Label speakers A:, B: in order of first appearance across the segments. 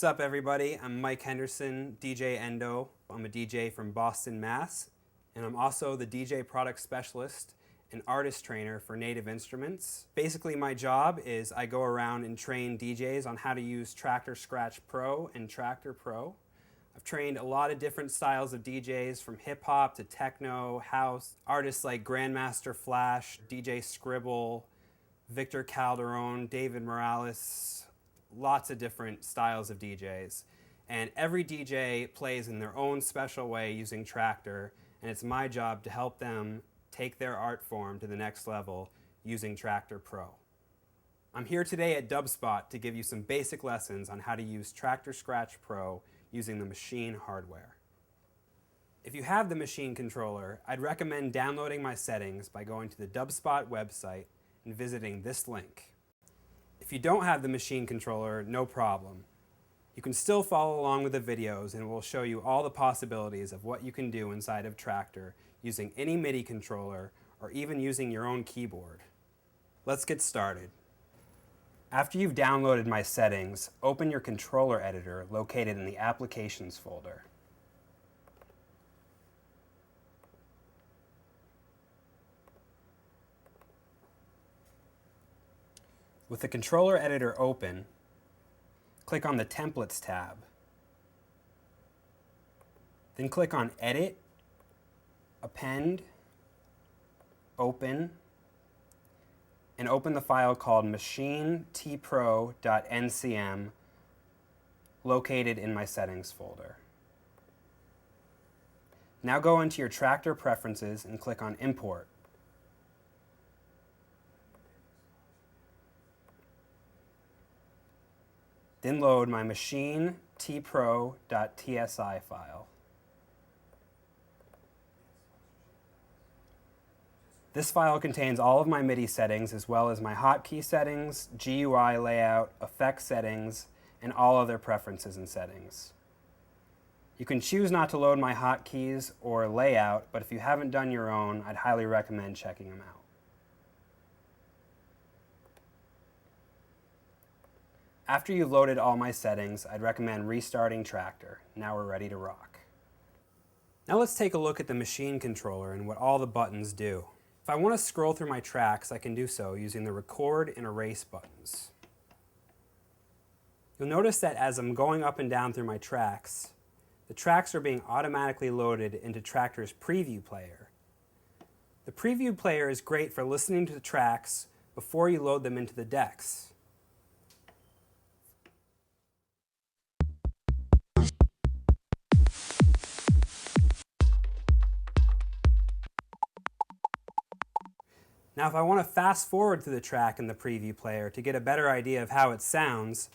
A: What's up, everybody? I'm Mike Henderson, DJ Endo. I'm a DJ from Boston, Mass. And I'm also the DJ product specialist and artist trainer for Native Instruments. Basically, my job is I go around and train DJs on how to use Traktor Scratch Pro and Traktor Pro. I've trained a lot of different styles of DJs, from hip hop to techno, house, artists like Grandmaster Flash, DJ Scribble, Victor Calderon, David Morales, lots of different styles of DJs. And every DJ plays in their own special way using Traktor, and it's my job to help them take their art form to the next level using Traktor Pro. I'm here today at Dubspot to give you some basic lessons on how to use Traktor Scratch Pro using the Maschine hardware. If you have the Maschine controller, I'd recommend downloading my settings by going to the Dubspot website and visiting this link. If you don't have the Maschine controller, no problem. You can still follow along with the videos, and we'll show you all the possibilities of what you can do inside of Traktor using any MIDI controller or even using your own keyboard. Let's get started. After you've downloaded my settings, open your controller editor located in the Applications folder. With the controller editor open, click on the Templates tab. Then click on Edit, Append, Open, and open the file called machinetpro.ncm located in my Settings folder. Now go into your Traktor preferences and click on Import. Then load my machinetpro.tsi file. This file contains all of my MIDI settings as well as my hotkey settings, GUI layout, effect settings, and all other preferences and settings. You can choose not to load my hotkeys or layout, but if you haven't done your own, I'd highly recommend checking them out. After you've loaded all my settings, I'd recommend restarting Traktor. Now we're ready to rock. Now let's take a look at the Maschine controller and what all the buttons do. If I want to scroll through my tracks, I can do so using the record and erase buttons. You'll notice that as I'm going up and down through my tracks, the tracks are being automatically loaded into Traktor's preview player. The preview player is great for listening to the tracks before you load them into the decks. Now if I want to fast forward through the track in the preview player to get a better idea of how it sounds,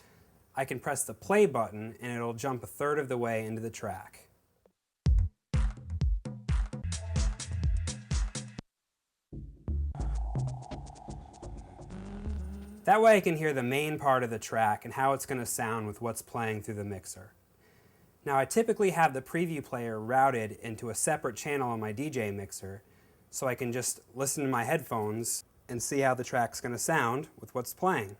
A: I can press the play button and it'll jump a third of the way into the track. That way I can hear the main part of the track and how it's going to sound with what's playing through the mixer. Now I typically have the preview player routed into a separate channel on my DJ mixer, so I can just listen to my headphones and see how the track's going to sound with what's playing.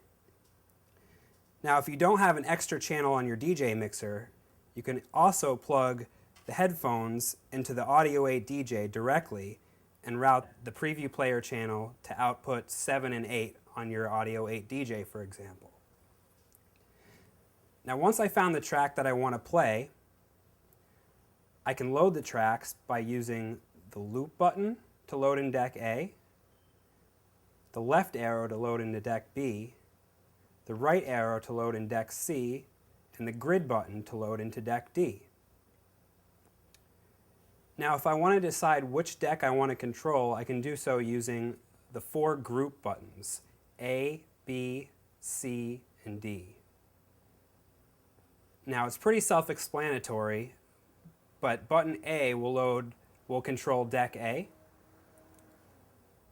A: Now if you don't have an extra channel on your DJ mixer, you can also plug the headphones into the Audio 8 DJ directly and route the preview player channel to output 7 and 8 on your Audio 8 DJ, for example. Now once I found the track that I want to play, I can load the tracks by using the loop button to load in deck A, the left arrow to load into deck B, the right arrow to load in deck C, and the grid button to load into deck D. Now if I want to decide which deck I want to control, I can do so using the 4 group buttons, A, B, C, and D. Now it's pretty self-explanatory, but button A will control deck A,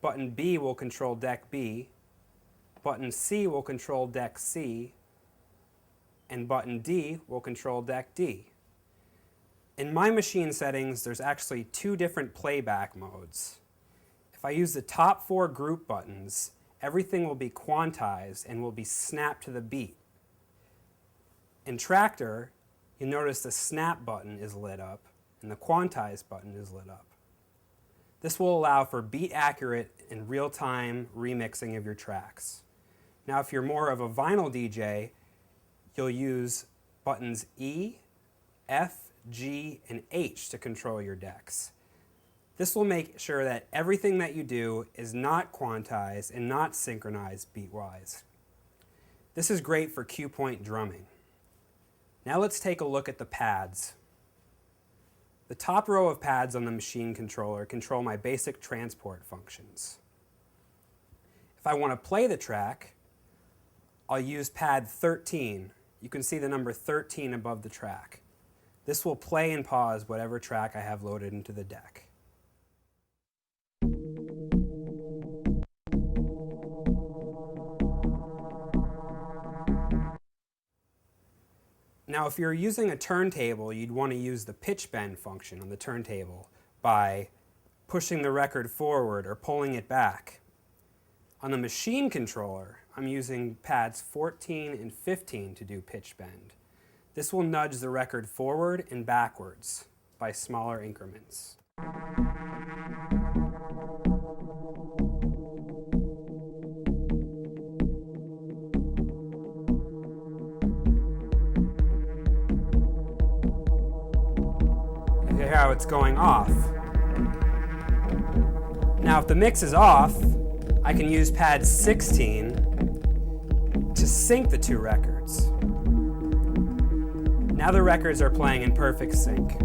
A: button B will control deck B, button C will control deck C, and button D will control deck D. In my Maschine settings, there's actually 2 different playback modes. If I use the top 4 group buttons, everything will be quantized and will be snapped to the beat. In Traktor, you'll notice the snap button is lit up and the quantize button is lit up. This will allow for beat accurate and real-time remixing of your tracks. Now if you're more of a vinyl DJ, you'll use buttons E, F, G, and H to control your decks. This will make sure that everything that you do is not quantized and not synchronized beat-wise. This is great for cue point drumming. Now let's take a look at the pads. The top row of pads on the Maschine controller control my basic transport functions. If I want to play the track, I'll use pad 13. You can see the number 13 above the track. This will play and pause whatever track I have loaded into the deck. Now if you're using a turntable, you'd want to use the pitch bend function on the turntable by pushing the record forward or pulling it back. On the Maschine controller, I'm using pads 14 and 15 to do pitch bend. This will nudge the record forward and backwards by smaller increments. You hear how it's going off. Now if the mix is off, I can use pad 16 to sync the two records. Now the records are playing in perfect sync.